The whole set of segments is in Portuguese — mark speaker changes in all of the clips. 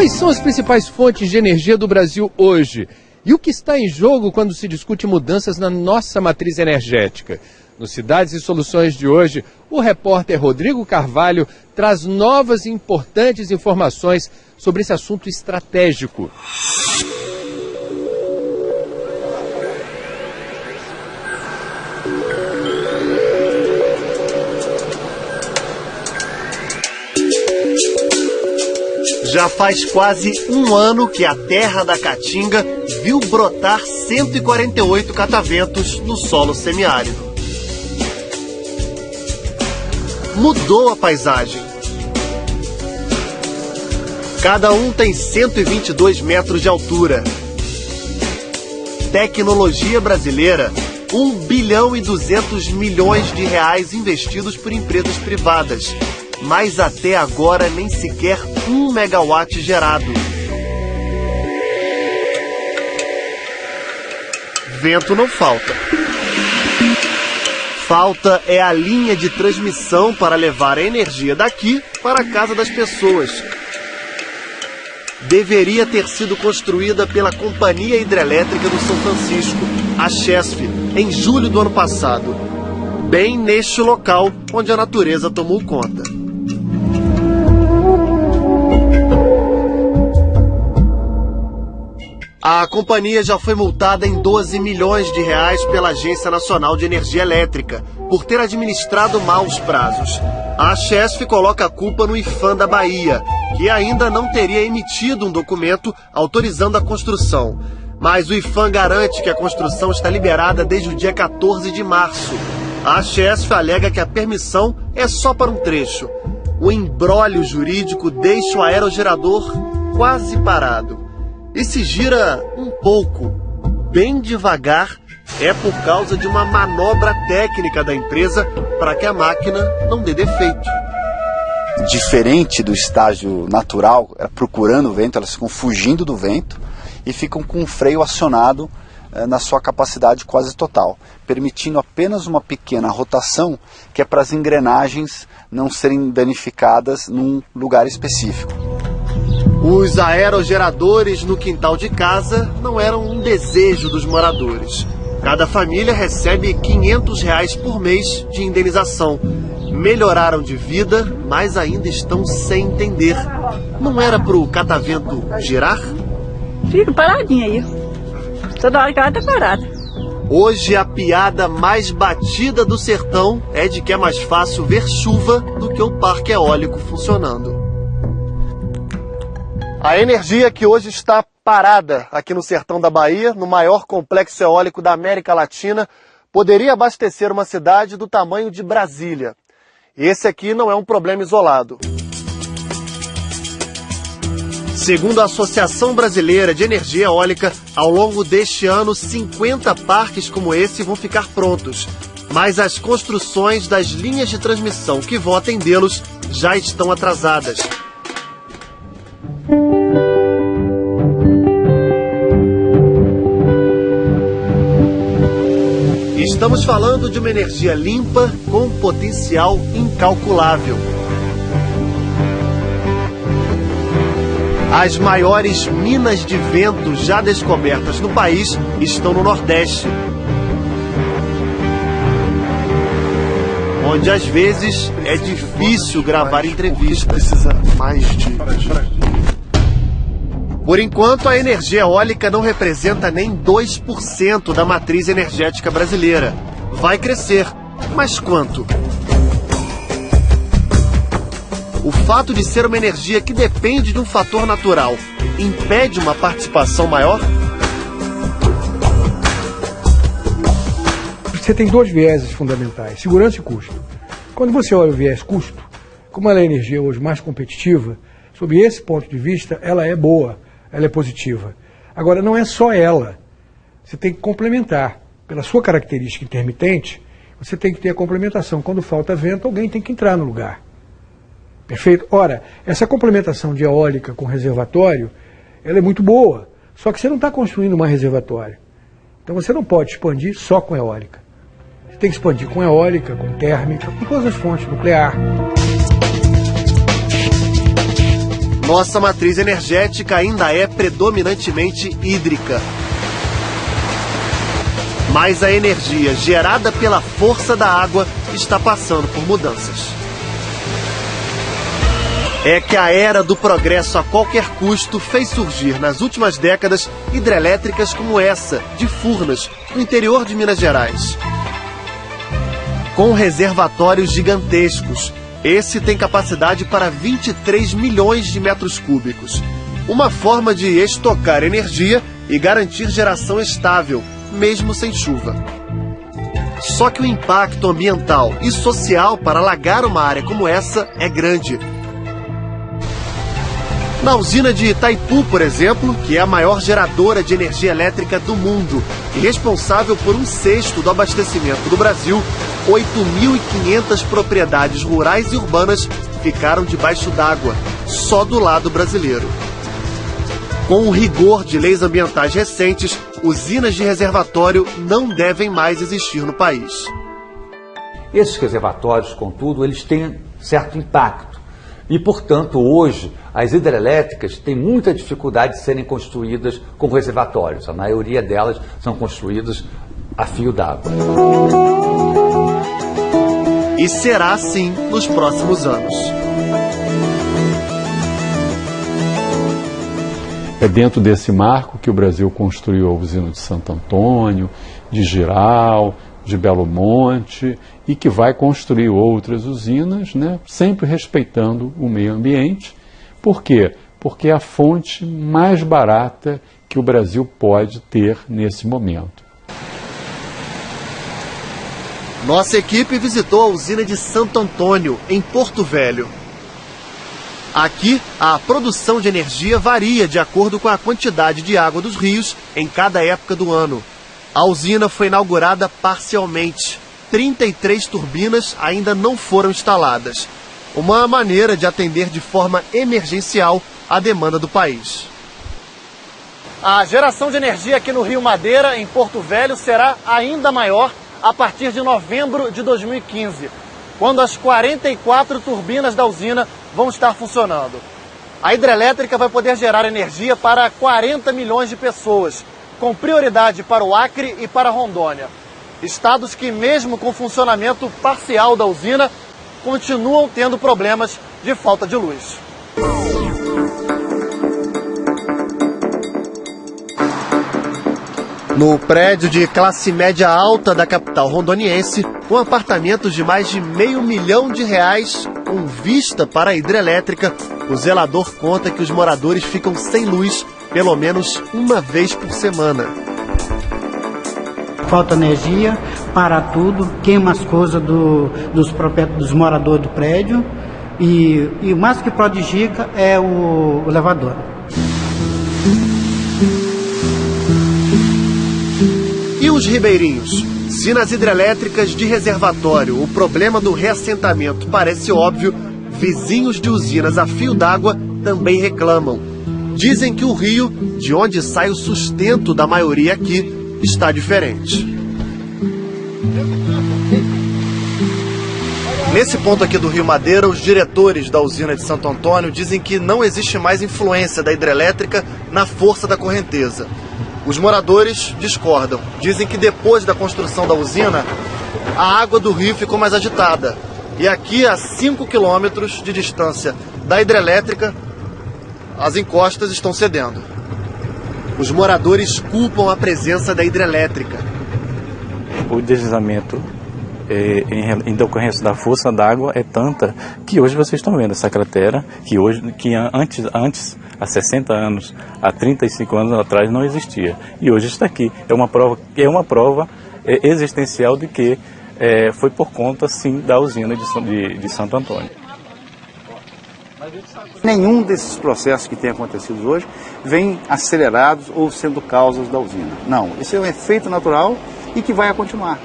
Speaker 1: Quais são as principais fontes de energia do Brasil hoje? E o que está em jogo quando se discute mudanças na nossa matriz energética? No Cidades e Soluções de hoje, o repórter Rodrigo Carvalho traz novas e importantes informações sobre esse assunto estratégico.
Speaker 2: Já faz quase um ano que a terra da Caatinga viu brotar 148 cataventos no solo semiárido. Mudou a paisagem. Cada um tem 122 metros de altura. Tecnologia brasileira, 1 bilhão e 200 milhões de reais investidos por empresas privadas. Mas até agora nem sequer 1 megawatt gerado. Vento não falta. Falta é a linha de transmissão para levar a energia daqui para a casa das pessoas. Deveria ter sido construída pela Companhia Hidrelétrica do São Francisco, a Chesf, em julho do ano passado. Bem neste local onde a natureza tomou conta. A companhia já foi multada em 12 milhões de reais pela Agência Nacional de Energia Elétrica, por ter administrado mal os prazos. A Chesf coloca a culpa no IPHAN da Bahia, que ainda não teria emitido um documento autorizando a construção. Mas o IPHAN garante que a construção está liberada desde o dia 14 de março. A Chesf alega que a permissão é só para um trecho. O imbróglio jurídico deixa o aerogerador quase parado. E se gira um pouco, bem devagar, é por causa de uma manobra técnica da empresa para que a máquina não dê defeito.
Speaker 3: Diferente do estágio natural, procurando o vento, elas ficam fugindo do vento e ficam com o freio acionado na sua capacidade quase total, permitindo apenas uma pequena rotação que é para as engrenagens não serem danificadas num lugar específico.
Speaker 2: Os aerogeradores no quintal de casa não eram um desejo dos moradores. Cada família recebe R$500 por mês de indenização. Melhoraram de vida, mas ainda estão sem entender. Não era para o catavento girar?
Speaker 4: Fica paradinho aí. Toda hora que ela tá parada.
Speaker 2: Hoje a piada mais batida do sertão é de que é mais fácil ver chuva do que o parque eólico funcionando. A energia que hoje está parada aqui no sertão da Bahia, no maior complexo eólico da América Latina, poderia abastecer uma cidade do tamanho de Brasília. Esse aqui não é um problema isolado. Segundo a Associação Brasileira de Energia Eólica, ao longo deste ano, 50 parques como esse vão ficar prontos. Mas as construções das linhas de transmissão que vão atendê-los já estão atrasadas. Estamos falando de uma energia limpa com potencial incalculável. As maiores minas de vento já descobertas no país estão no Nordeste, onde às vezes é difícil gravar entrevistas. Precisa mais de... Por enquanto, a energia eólica não representa nem 2% da matriz energética brasileira. Vai crescer, mas quanto? O fato de ser uma energia que depende de um fator natural impede uma participação maior?
Speaker 5: Você tem dois vieses fundamentais, segurança e custo. Quando você olha o viés custo, como ela é a energia hoje mais competitiva, sob esse ponto de vista, ela é boa. Ela é positiva. Agora, não é só ela. Você tem que complementar. Pela sua característica intermitente, você tem que ter a complementação. Quando falta vento, alguém tem que entrar no lugar. Perfeito? Ora, essa complementação de eólica com reservatório, ela é muito boa. Só que você não está construindo uma reservatório. Então você não pode expandir só com eólica. Você tem que expandir com eólica, com térmica, com todas as fontes, nuclear.
Speaker 2: nossa matriz energética ainda é predominantemente hídrica. Mas a energia gerada pela força da água está passando por mudanças. É que a era do progresso a qualquer custo fez surgir nas últimas décadas hidrelétricas como essa, de Furnas, no interior de Minas Gerais. Com reservatórios gigantescos, esse tem capacidade para 23 milhões de metros cúbicos. Uma forma de estocar energia e garantir geração estável, mesmo sem chuva. Só que o impacto ambiental e social para alagar uma área como essa é grande. Na usina de Itaipu, por exemplo, que é a maior geradora de energia elétrica do mundo e responsável por 1/6 do abastecimento do Brasil, 8.500 propriedades rurais e urbanas ficaram debaixo d'água, só do lado brasileiro. Com o rigor de leis ambientais recentes, usinas de reservatório não devem mais existir no país.
Speaker 6: Esses reservatórios, contudo, eles têm certo impacto. E, portanto, hoje, as hidrelétricas têm muita dificuldade de serem construídas com reservatórios. A maioria delas são construídas a fio d'água.
Speaker 2: E será assim nos próximos anos.
Speaker 7: É dentro desse marco que o Brasil construiu a usina de Santo Antônio, de Jirau, de Belo Monte, e que vai construir outras usinas, né, sempre respeitando o meio ambiente. Por quê? Porque é a fonte mais barata que o Brasil pode ter nesse momento.
Speaker 2: Nossa equipe visitou a usina de Santo Antônio, em Porto Velho. Aqui, a produção de energia varia de acordo com a quantidade de água dos rios em cada época do ano. A usina foi inaugurada parcialmente. 33 turbinas ainda não foram instaladas. Uma maneira de atender de forma emergencial a demanda do país. A geração de energia aqui no Rio Madeira, em Porto Velho, será ainda maior a partir de novembro de 2015, quando as 44 turbinas da usina vão estar funcionando. A hidrelétrica vai poder gerar energia para 40 milhões de pessoas, com prioridade para o Acre e para Rondônia. Estados que, mesmo com funcionamento parcial da usina, continuam tendo problemas de falta de luz. No prédio de classe média alta da capital rondoniense, com apartamentos de mais de R$500 mil com vista para a hidrelétrica, o zelador conta que os moradores ficam sem luz pelo menos uma vez por semana.
Speaker 8: Falta energia, para tudo, queima as coisas dos moradores do prédio e o mais que prejudica é o elevador.
Speaker 2: E os ribeirinhos? Se nas hidrelétricas de reservatório o problema do reassentamento parece óbvio, vizinhos de usinas a fio d'água também reclamam. Dizem que o rio, de onde sai o sustento da maioria aqui, está diferente. Nesse ponto aqui do Rio Madeira, os diretores da usina de Santo Antônio dizem que não existe mais influência da hidrelétrica na força da correnteza. Os moradores discordam. Dizem que depois da construção da usina, a água do rio ficou mais agitada. E aqui, a 5 quilômetros de distância da hidrelétrica, as encostas estão cedendo. Os moradores culpam a presença da hidrelétrica.
Speaker 9: O deslizamento em decorrência da força d'água é tanta que hoje vocês estão vendo essa cratera, que antes, há 60 anos, há 35 anos atrás não existia. E hoje está aqui. É uma prova existencial de que foi por conta, sim, da usina de Santo Antônio.
Speaker 10: Nenhum desses processos que têm acontecido hoje vem acelerados ou sendo causas da usina. Não, isso é um efeito natural e que vai continuar.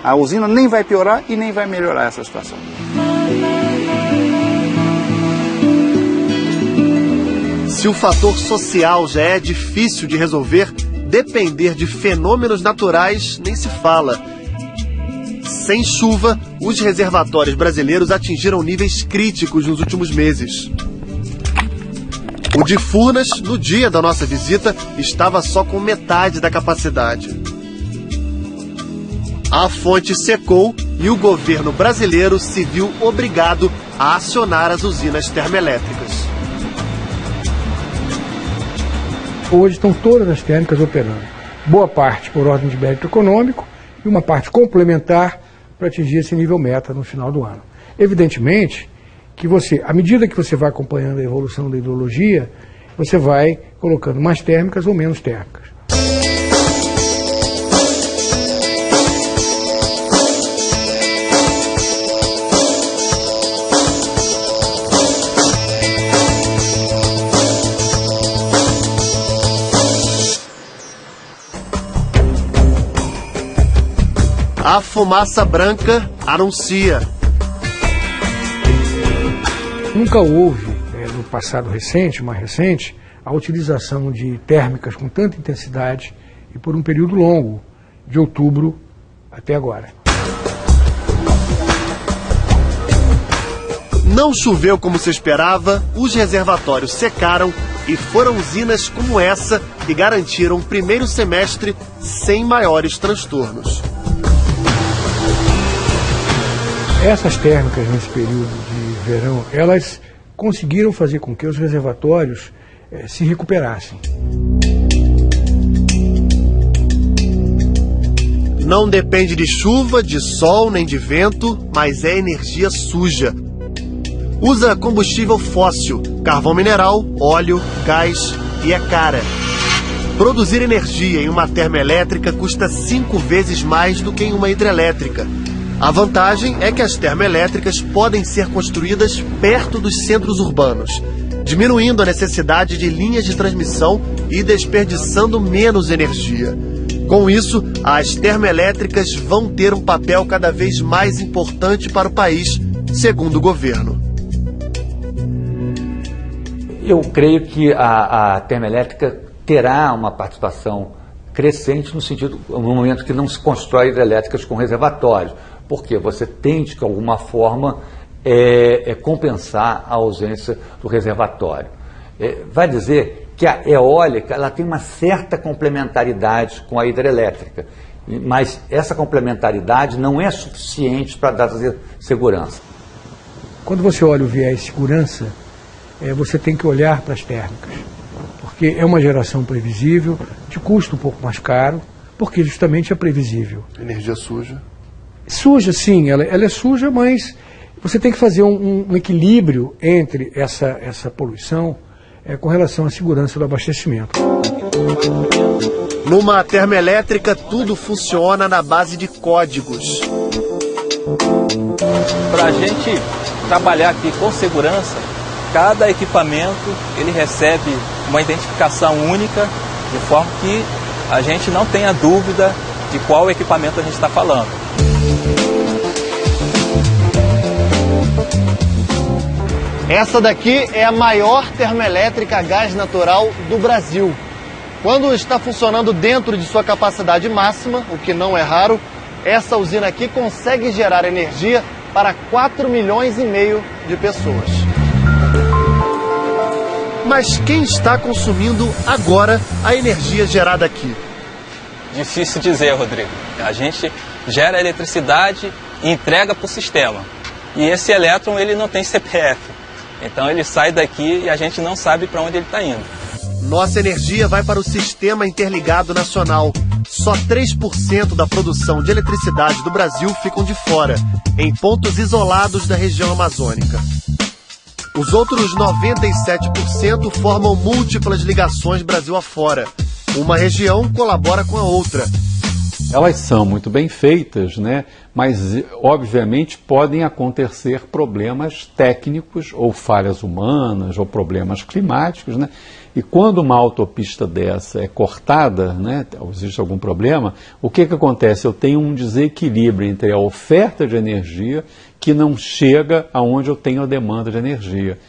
Speaker 10: A usina nem vai piorar e nem vai melhorar essa situação.
Speaker 2: Se o fator social já é difícil de resolver, depender de fenômenos naturais nem se fala. Sem chuva, os reservatórios brasileiros atingiram níveis críticos nos últimos meses. O de Furnas, no dia da nossa visita, estava só com metade da capacidade. A fonte secou e o governo brasileiro se viu obrigado a acionar as usinas termoelétricas.
Speaker 5: Hoje estão todas as térmicas operando. Boa parte por ordem de mérito econômico e uma parte complementar para atingir esse nível meta no final do ano. Evidentemente que à medida que você vai acompanhando a evolução da hidrologia, você vai colocando mais térmicas ou menos térmicas.
Speaker 2: A fumaça branca anuncia.
Speaker 5: Nunca houve, no passado recente, mais recente, a utilização de térmicas com tanta intensidade e por um período longo, de outubro até agora.
Speaker 2: Não choveu como se esperava, os reservatórios secaram e foram usinas como essa que garantiram o primeiro semestre sem maiores transtornos.
Speaker 5: Essas térmicas nesse período de verão, elas conseguiram fazer com que os reservatórios se recuperassem.
Speaker 2: Não depende de chuva, de sol nem de vento, mas é energia suja. Usa combustível fóssil, carvão mineral, óleo, gás e é cara. Produzir energia em uma termoelétrica custa 5 vezes mais do que em uma hidrelétrica. A vantagem é que as termoelétricas podem ser construídas perto dos centros urbanos, diminuindo a necessidade de linhas de transmissão e desperdiçando menos energia. Com isso, as termoelétricas vão ter um papel cada vez mais importante para o país, segundo o governo.
Speaker 6: Eu creio que a termoelétrica terá uma participação crescente no momento que não se constrói hidrelétricas com reservatórios, porque você tem de alguma forma compensar a ausência do reservatório. Vai dizer que a eólica ela tem uma certa complementaridade com a hidrelétrica, mas essa complementaridade não é suficiente para dar segurança.
Speaker 5: Quando você olha o viés segurança, você tem que olhar para as térmicas, porque é uma geração previsível, de custo um pouco mais caro, porque justamente é previsível.
Speaker 2: Energia suja?
Speaker 5: Suja, sim, ela é suja, mas você tem que fazer um equilíbrio entre essa poluição com relação à segurança do abastecimento.
Speaker 2: Numa termoelétrica, tudo funciona na base de códigos.
Speaker 11: Para a gente trabalhar aqui com segurança, cada equipamento ele recebe uma identificação única, de forma que a gente não tenha dúvida de qual equipamento a gente está falando.
Speaker 2: Essa daqui é a maior termoelétrica a gás natural do Brasil. Quando está funcionando dentro de sua capacidade máxima, o que não é raro, essa usina aqui consegue gerar energia para 4,5 milhões de pessoas. Mas quem está consumindo agora a energia gerada aqui?
Speaker 11: Difícil dizer, Rodrigo. A gente gera eletricidade e entrega para o sistema. E esse elétron ele não tem CPF. Então ele sai daqui e a gente não sabe para onde ele está indo.
Speaker 2: Nossa energia vai para o Sistema Interligado Nacional. Só 3% da produção de eletricidade do Brasil ficam de fora, em pontos isolados da região amazônica. Os outros 97% formam múltiplas ligações Brasil afora. Uma região colabora com a outra.
Speaker 7: Elas são muito bem feitas, né? Mas obviamente podem acontecer problemas técnicos ou falhas humanas ou problemas climáticos, né? E quando uma autopista dessa é cortada, né, existe algum problema, o que acontece? Eu tenho um desequilíbrio entre a oferta de energia que não chega aonde eu tenho a demanda de energia.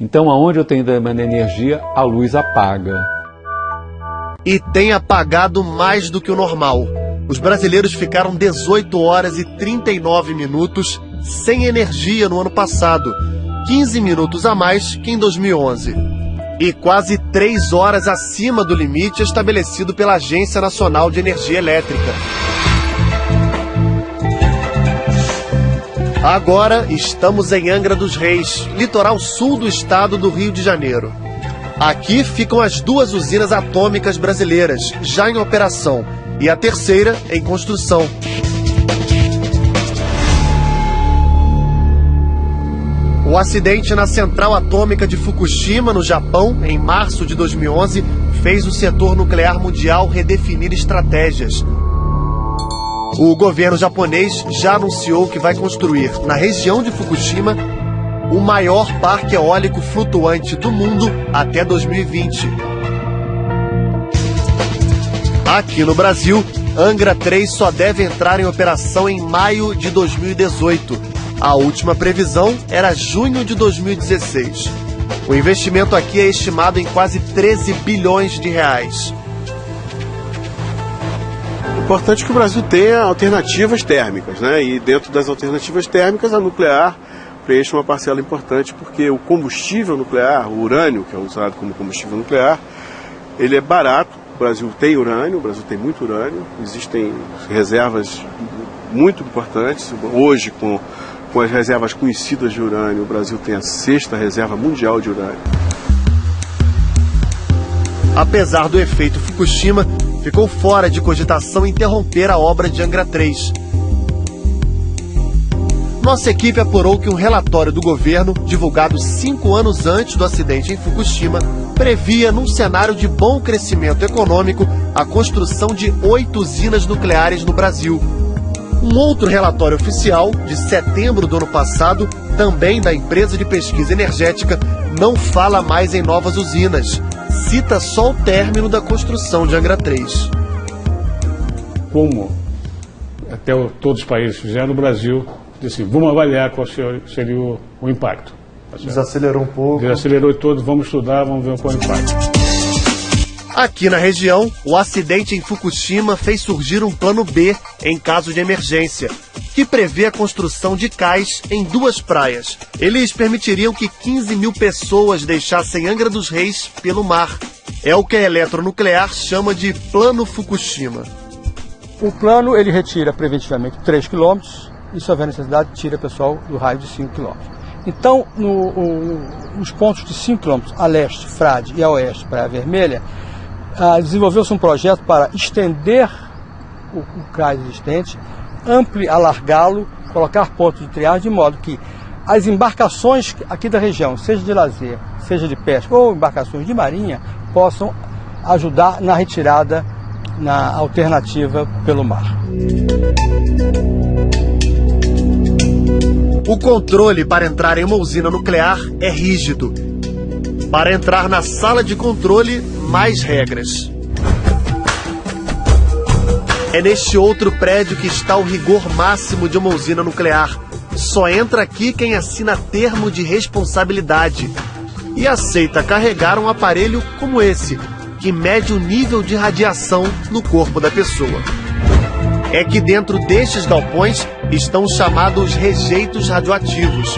Speaker 7: Então, aonde eu tenho demanda de energia, a luz apaga.
Speaker 2: E tem apagado mais do que o normal. Os brasileiros ficaram 18 horas e 39 minutos sem energia no ano passado, 15 minutos a mais que em 2011. e quase 3 horas acima do limite estabelecido pela Agência Nacional de Energia Elétrica. Agora estamos em Angra dos Reis, litoral sul do estado do Rio de Janeiro. Aqui ficam as 2 usinas atômicas brasileiras, já em operação, e a terceira em construção. O acidente na central atômica de Fukushima, no Japão, em março de 2011, fez o setor nuclear mundial redefinir estratégias. O governo japonês já anunciou que vai construir, na região de Fukushima, o maior parque eólico flutuante do mundo até 2020. Aqui no Brasil, Angra 3 só deve entrar em operação em maio de 2018. A última previsão era junho de 2016. O investimento aqui é estimado em quase 13 bilhões de reais.
Speaker 12: É importante que o Brasil tenha alternativas térmicas, né? E dentro das alternativas térmicas, a nuclear preenche uma parcela importante, porque o combustível nuclear, o urânio, que é usado como combustível nuclear, ele é barato. O Brasil tem urânio, o Brasil tem muito urânio, existem reservas muito importantes. Hoje, com as reservas conhecidas de urânio, o Brasil tem a 6ª reserva mundial de urânio.
Speaker 2: Apesar do efeito Fukushima, ficou fora de cogitação interromper a obra de Angra 3. Nossa equipe apurou que um relatório do governo, divulgado 5 anos antes do acidente em Fukushima, previa, num cenário de bom crescimento econômico, a construção de 8 usinas nucleares no Brasil. Um outro relatório oficial, de setembro do ano passado, também da empresa de pesquisa energética, não fala mais em novas usinas. Cita só o término da construção de Angra 3.
Speaker 13: Como até todos os países fizeram, no Brasil, disse, vamos avaliar qual seria o impacto.
Speaker 2: Desacelerou um pouco.
Speaker 13: Desacelerou todo, vamos estudar, vamos ver qual é o impacto.
Speaker 2: Aqui na região, o acidente em Fukushima fez surgir um plano B em caso de emergência, que prevê a construção de cais em 2 praias. Eles permitiriam que 15 mil pessoas deixassem Angra dos Reis pelo mar. É o que a Eletronuclear chama de Plano Fukushima.
Speaker 14: O plano, ele retira preventivamente 3 quilômetros e, se houver necessidade, tira pessoal do raio de 5 quilômetros. Então, nos pontos de 5 quilômetros a leste, Frade, e a oeste, Praia Vermelha, desenvolveu-se um projeto para estender o cais existente, alargá-lo, colocar pontos de triagem, de modo que as embarcações aqui da região, seja de lazer, seja de pesca ou embarcações de marinha, possam ajudar na retirada, na alternativa pelo mar.
Speaker 2: O controle para entrar em uma usina nuclear é rígido. Para entrar na sala de controle, mais regras. É neste outro prédio que está o rigor máximo de uma usina nuclear. Só entra aqui quem assina termo de responsabilidade e aceita carregar um aparelho como esse, que mede o nível de radiação no corpo da pessoa. É que dentro destes galpões estão os chamados rejeitos radioativos.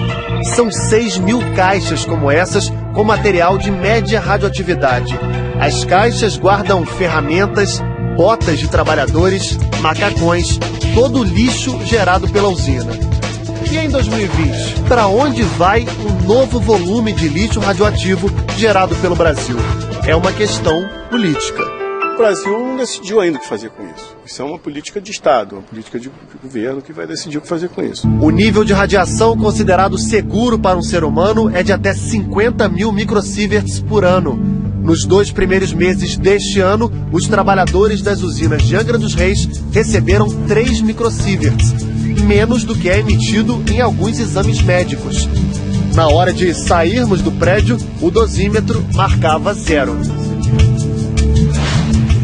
Speaker 2: São 6.000 caixas como essas com material de média radioatividade. As caixas guardam ferramentas, botas de trabalhadores, macacões, todo o lixo gerado pela usina. E em 2020, para onde vai o novo volume de lixo radioativo gerado pelo Brasil? É uma questão política.
Speaker 12: O Brasil não decidiu ainda o que fazer com isso. Isso é uma política de Estado, uma política de governo que vai decidir o que fazer com isso.
Speaker 2: O nível de radiação considerado seguro para um ser humano é de até 50 mil microsieverts por ano. Nos 2 primeiros meses deste ano, os trabalhadores das usinas de Angra dos Reis receberam 3 microsieverts, menos do que é emitido em alguns exames médicos. Na hora de sairmos do prédio, o dosímetro marcava 0.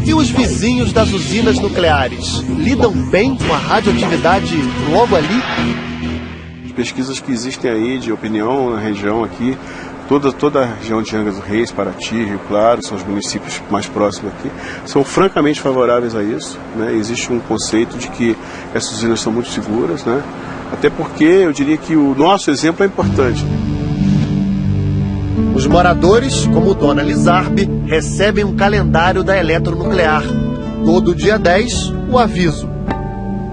Speaker 2: E os vizinhos das usinas nucleares lidam bem com a radioatividade logo ali?
Speaker 12: As pesquisas que existem aí de opinião na região aqui, toda a região de Angra dos Reis, Paraty, Rio Claro, são os municípios mais próximos aqui, são francamente favoráveis a isso, né? Existe um conceito de que essas usinas são muito seguras, né? Até porque eu diria que o nosso exemplo é importante.
Speaker 2: Os moradores, como Dona Lizarbe, recebem um calendário da Eletronuclear. Todo dia 10, o aviso.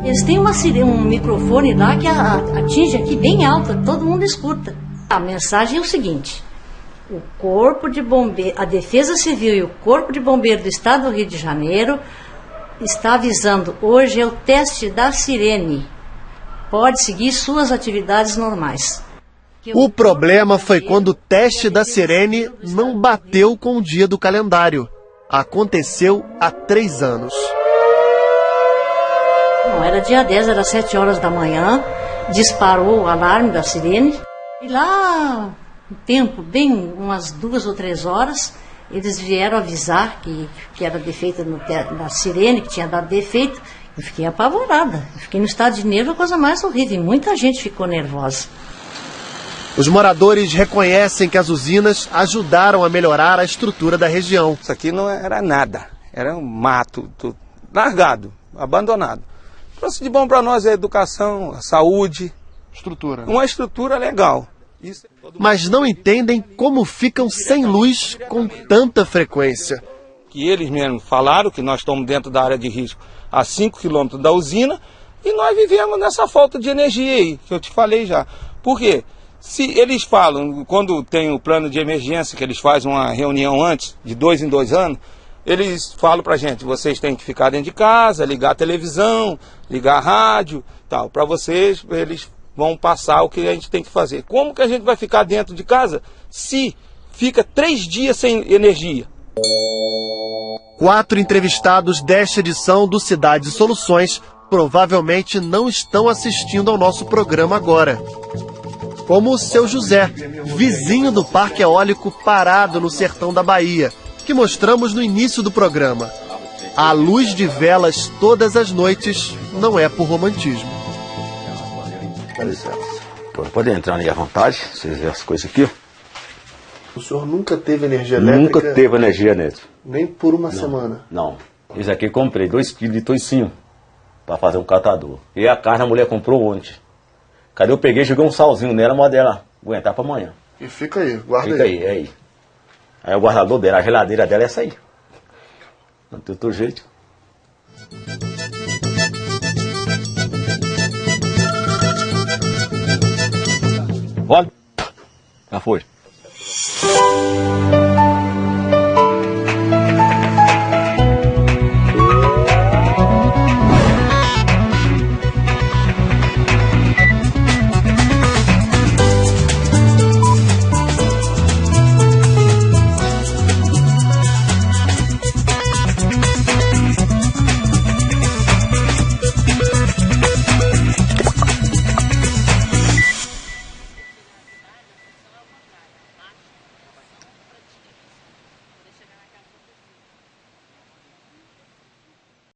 Speaker 15: Eles têm um microfone lá que atinge aqui bem alto, todo mundo escuta. A mensagem é o seguinte: o Corpo de Bombeiro, a Defesa Civil e o Corpo de Bombeiro do Estado do Rio de Janeiro está avisando, hoje é o teste da sirene. Pode seguir suas atividades normais.
Speaker 2: O problema foi quando o teste da sirene não bateu com o dia do calendário. Aconteceu há 3 anos.
Speaker 15: Não era dia 10, era 7 horas da manhã, disparou o alarme da sirene. E lá, um tempo, bem umas 2 ou 3 horas, eles vieram avisar que era defeito na sirene, que tinha dado defeito. Eu fiquei apavorada. Eu fiquei no estado de nervo, a coisa mais horrível. E muita gente ficou nervosa.
Speaker 2: Os moradores reconhecem que as usinas ajudaram a melhorar a estrutura da região.
Speaker 16: Isso aqui não era nada, era um mato, tudo largado, abandonado. Trouxe de bom para nós a educação, a saúde,
Speaker 2: estrutura.
Speaker 16: Uma estrutura legal. Isso.
Speaker 2: Mas não entendem como ficam sem luz com tanta frequência.
Speaker 16: Que eles mesmos falaram que nós estamos dentro da área de risco a 5 quilômetros da usina e nós vivemos nessa falta de energia aí, que eu te falei já. Por quê? Se eles falam, quando tem o plano de emergência, que eles fazem uma reunião antes, de 2 em 2 anos, eles falam pra gente, vocês têm que ficar dentro de casa, ligar a televisão, ligar a rádio, tal. Para vocês, eles vão passar o que a gente tem que fazer. Como que a gente vai ficar dentro de casa se fica 3 dias sem energia?
Speaker 2: 4 entrevistados desta edição do Cidade e Soluções provavelmente não estão assistindo ao nosso programa agora. Como o seu José, vizinho do Parque Eólico parado no sertão da Bahia, que mostramos no início do programa. A luz de velas todas as noites não é por romantismo.
Speaker 17: Dá licença. Pode entrar aí à vontade, vocês verem as coisas aqui.
Speaker 2: O senhor nunca teve energia elétrica?
Speaker 17: Nunca teve energia elétrica.
Speaker 2: Nem por uma semana?
Speaker 17: Não. Isso aqui eu comprei 2 quilos de toicinho para fazer um catador. E a carne a mulher comprou ontem. Cadê eu peguei, joguei um salzinho nela, mas dela aguentar para amanhã.
Speaker 2: E fica aí, guarda
Speaker 17: fica aí. Fica aí, Aí o guardador dela, a geladeira dela é essa aí. Não tem outro jeito. Olha. Já foi.